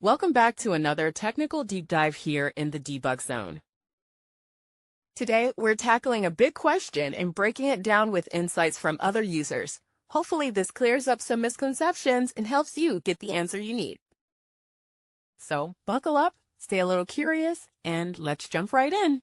Welcome back to another technical deep dive here in the debug zone. Today, we're tackling a big question and breaking it down with insights from other users. Hopefully, this clears up some misconceptions and helps you get the answer you need. So, buckle up, stay a little curious, and let's jump right in.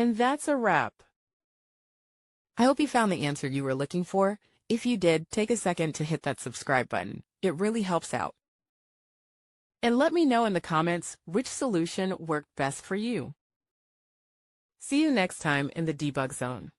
And that's a wrap. I hope you found the answer you were looking for. If you did, take a second to hit that subscribe button. It really helps out. And let me know in the comments which solution worked best for you. See you next time in the debug zone.